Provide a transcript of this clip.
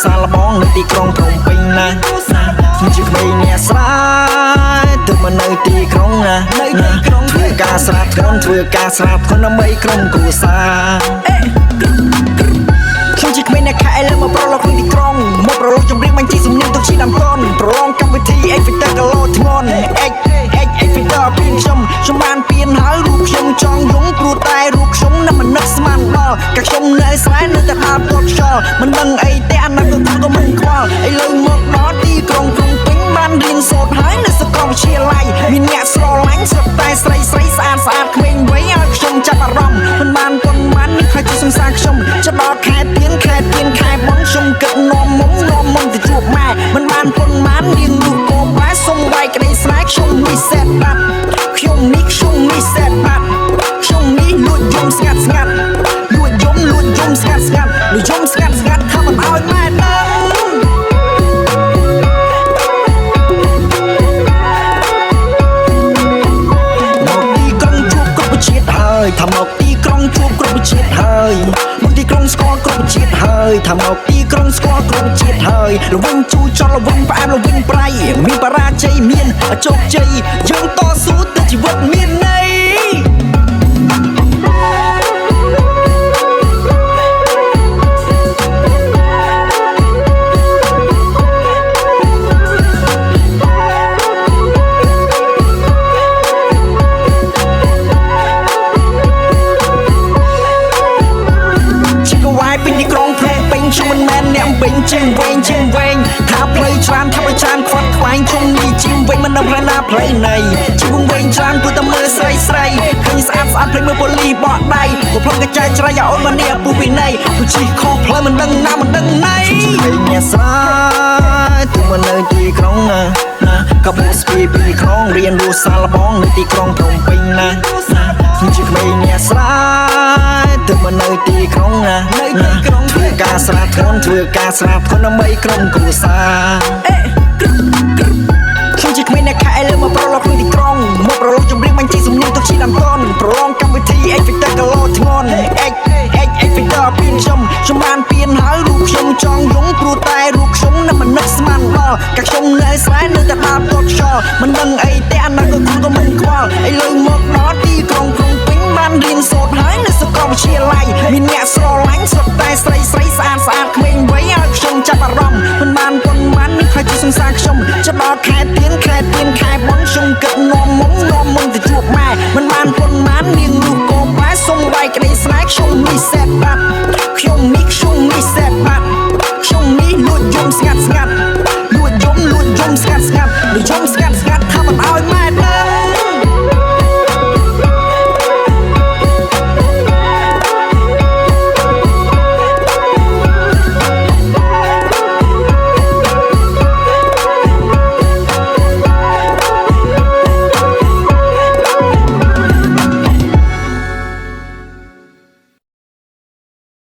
សាឡបងនៅទីក្រុងភ្នំពេញណាខ្ញុំជាក្មេងអ្នកស្រែទើបមកនៅទីក្រុងណាធ្វើការស្រាបធ្ងន់ដើម្បីក្រុមគ្រួសារខ្ញុំជាក្មេងអ្នកខែលើមកប្រឡងក្នុងទីក្រុងមកប្រឡងចម្រៀងបញ្ជីសំនៀងទុកជាដើមតនប្រឡងកម្មវិធី X Factor កលោធ្ងន់ X Factor ពីខ្ញុំបានពៀនហើយរូបខ្ញុំចង់យំព្រោះតែរូបខ្ញុំនឹងមិននឹកស្មានដល់កាខ្ញុំនៅស្រែនៅតែដើរពត់ខ្យល់មិនដឹងអីទេអាណិតក៏មិនខ្វល់ឥឡូវមកដល់ទីក្រុងភ្នំពេញបានរៀនសូត្រហើយនៅសាកលវិទ្យាល័យមានអ្នកស្រឡាញ់ស្រាប់តែស្រីស្អាតក្មេងវ័យឲ្យខ្ញុំចាប់អារម្មណ៍មិនបានប៉ុន្មាននេះខ្លាចជាសង្សារខ្ញុំចដល់ខែទៀនខែបងខ្ញុំគិតនាំមុំទៅជួបម៉ែមិនបានប៉ុន្មានរៀងនោះក៏បែសុំវាយក្តីស្រែកខ្ញុំនេះសេតបាត់ខ្ញុំនេះសេតបាត់ខ្ញុំនេះលួចយំស្ងាត់លួចយំស្ងាត់ខំមិនឲ្យម៉ែដឹងថាមកទីក្រុងជួបគ្រប់ជាតិហើយមកទីក្រុងស្គាល់គ្រប់ជាតិហើយថាមកទីក្រុងស្គាល់គ្រប់ជាតិហើយរវឹងជូរចត់រវឹងផ្អែមរវឹងប្រៃមានបរាជ័យមានជោគជ័យយើងតស៊ូទៅជីវិតមានន័យខ្ញុំមិនមែនអ្នកពេញជាងវែងថាផ្លូវច្រើនថាឲ្យច្រើនខ្វាត់ខ្វែងជុំនេះជាងវិញមិននៅផ្លូវណាផ្លូវណីជាងវែងច្រើនព្រោះតែមើលស្រីឃើញស្អាតភ្លេចមើលប៉ូលីបកដៃព្រោះផ្លូវកញ្ចែកច្រៃឲ្យអូនមកនេះពូពីណីព្រោះជិះខុសផ្លូវមិនដឹងណាមិនដឹងណៃអ្នកស្រែទើបមកនៅទីក្រុងណាកបោស្ពីពីក្រុងរៀនរស់សាឡបងនៅទីក្រុងភ្នំពេញណាខ្ញុំជាក្មេងអ្នកស្រែទើបមកនៅទីក្រុងណាធ្វើការស្រាបធ្ងន់ដើម្បីក្រុមគ្រួសារខ្ញុំជាក្មេងអ្នកខែលើមកប្រឡងក្នុងទីក្រុងមកប្រឡងចម្រៀងបញ្ជីសំនៀងទុកជាដើមតនប្រឡងកម្មវិធី X Factor កលោធ្ងន់ X Factor ពីខ្ញុំបានពៀនហើយរូបខ្ញុំចង់យំព្រោះតែរូបខ្ញុំនឹងមិននឹកស្មានដល់កាខ្ញុំនៅស្រែនៅតែដើរពត់ខ្យល់មិនដឹងអីទេអាណិតក៏មិនខ្វល់ឥឡូវមកដល់ទីក្រុងភ្នំពេញបានរៀនសូត្រហើយនៅសាកលវិទ្យាល័យមានអ្នកស្រឡាញ់ស្រាប់តែស្រីស្អាតក្មេងវ័យឲ្យខ្ញុំចាប់អារម្មណ៍មិនបានប៉ុន្មាននេះខ្លាចជាសង្សារខ្ញុំចដល់ខែទៀនខែបងខ្ញុំគិតនាំមុំទៅជួបម៉ែមិនបានប៉ុន្មានរៀងនោះក៏បែសុំវាយក្តីស្រែកខ្ញុំនេះសេតបាត់ខ្ញុំនេះ